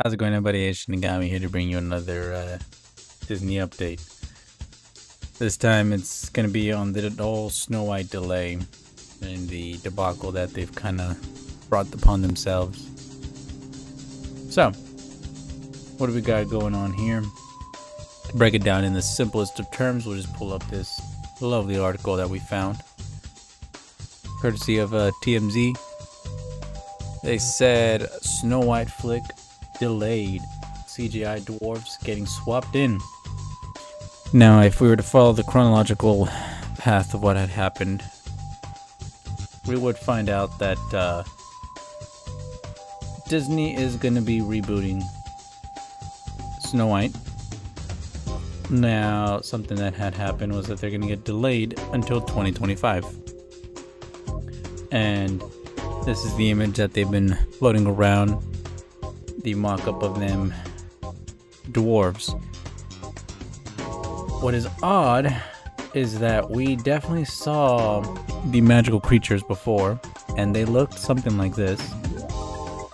How's it going, everybody? It's Shinigami here to bring you another Disney update. This time it's going to be on the whole Snow White delay and the debacle that they've kind of brought upon themselves. So, what do we got going on here? To break it down in the simplest of terms, we'll just pull up this lovely article that we found, courtesy of TMZ. They said Snow White flick delayed, CGI dwarves getting swapped in. Now, if we were to follow the chronological path of what had happened, we would find out that Disney is going to be rebooting Snow White. Now, something that had happened was that they're going to get delayed until 2025. And this is the image that they've been floating around, the mock-up of them dwarves. What is odd is that we definitely saw the magical creatures before, and they looked something like this.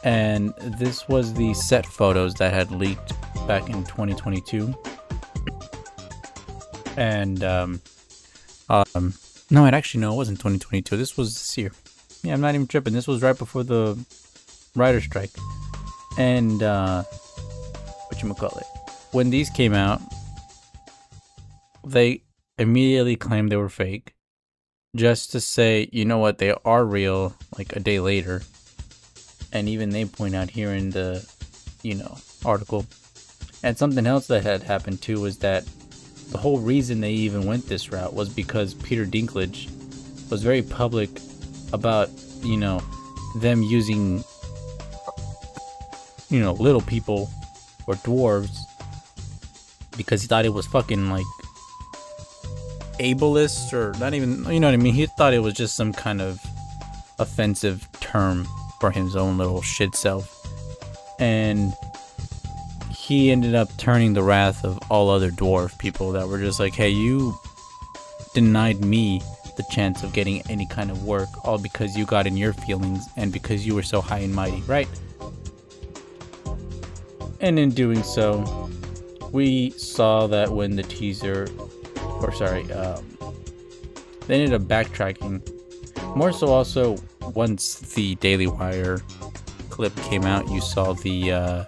And this was the set photos that had leaked back in 2022. And no, it actually, no, it wasn't 2022. This was this year. Yeah, I'm not even tripping. This was right before the writer strike. And whatchamacallit, when these came out, they immediately claimed they were fake, just to say, you know what, they are real, like a day later. And even they point out here in the, article. And something else that had happened too was that the whole reason they even went this route was because Peter Dinklage was very public about, them using, little people or dwarves, because he thought it was fucking like ableist, or not even, you know what I mean? He thought it was just some kind of offensive term for his own little shit self. And he ended up turning the wrath of all other dwarf people that were just like, hey, you denied me the chance of getting any kind of work, all because you got in your feelings and because you were so high and mighty, right? And in doing so, we saw that when the teaser, they ended up backtracking. More so also, once the Daily Wire clip came out, you saw the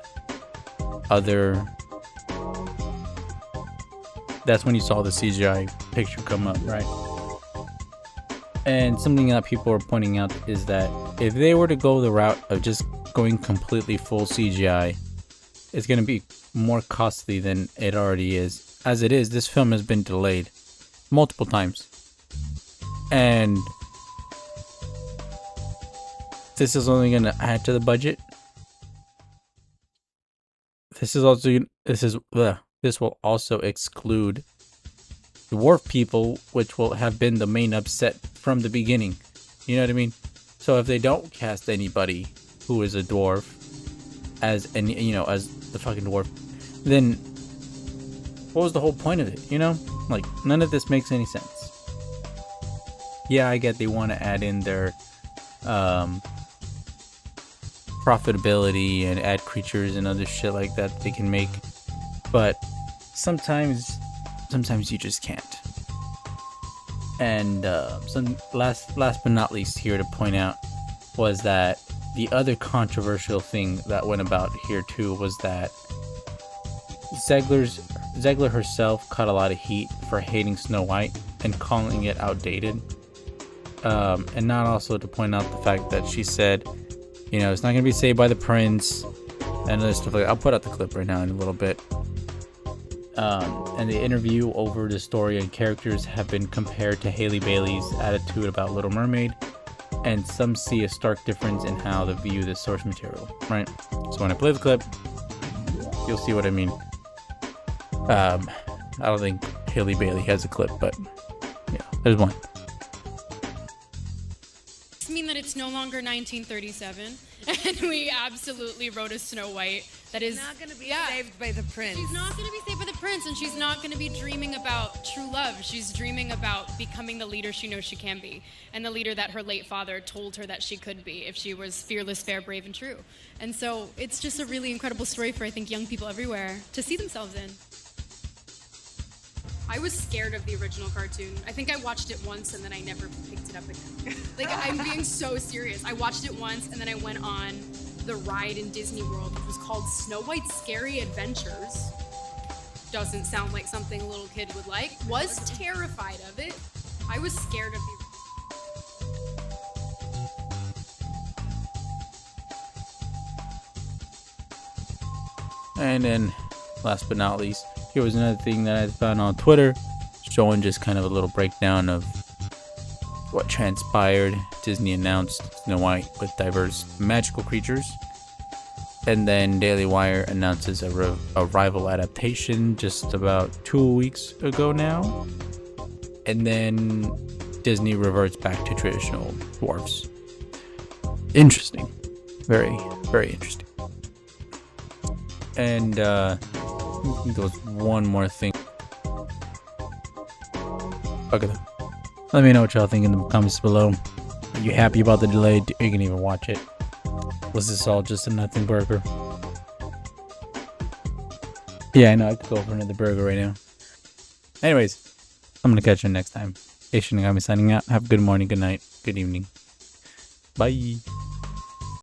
that's when you saw the CGI picture come up, right? And something that people are pointing out is that if they were to go the route of just going completely full CGI, it's going to be more costly than it already is. As it is, this film has been delayed multiple times. And this is only going to add to the budget. This will also exclude dwarf people, which will have been the main upset from the beginning. You know what I mean? So if they don't cast anybody who is a dwarf as the fucking dwarf, then what was the whole point of it? Like, none of this makes any sense. Yeah, I get they want to add in their profitability and add creatures and other shit like that they can make, but sometimes you just can't. And some last but not least here to point out was that the other controversial thing that went about here too was that Zegler herself caught a lot of heat for hating Snow White and calling it outdated, and not also to point out the fact that she said, it's not gonna be saved by the prince and other stuff like that. I'll put out the clip right now in a little bit. And the interview over the story and characters have been compared to Hailey Bailey's attitude about Little Mermaid, and some see a stark difference in how they view the source material, right? So when I play the clip, you'll see what I mean. I don't think Hailey Bailey has a clip, but there's one. Mean that it's no longer 1937, and we absolutely wrote a Snow White that is not going to be saved by the prince. She's not going to be saved by the prince, and she's not going to be dreaming about true love. She's dreaming about becoming the leader she knows she can be, and the leader that her late father told her that she could be if she was fearless, fair, brave, and true. And so it's just a really incredible story for, I think, young people everywhere to see themselves in. I was scared of the original cartoon. I think I watched it once and then I never picked it up again. Like, I'm being so serious. I watched it once and then I went on the ride in Disney World, which was called Snow White's Scary Adventures. Doesn't sound like something a little kid would like. Was terrified of it. I was scared of the... And then, last but not least, here was another thing that I found on Twitter, showing just kind of a little breakdown of what transpired. Disney announced Snow White with diverse magical creatures. And then Daily Wire announces a rival adaptation just about 2 weeks ago now. And then Disney reverts back to traditional dwarves. Interesting. Very, very interesting. And I think there was one more thing. Okay. Let me know what y'all think in the comments below. Are you happy about the delay? You can even watch it. Was this all just a nothing burger? Yeah, I know. I could go for another burger right now. Anyways, I'm going to catch you next time. Shinigami signing out. Have a good morning, good night, good evening. Bye.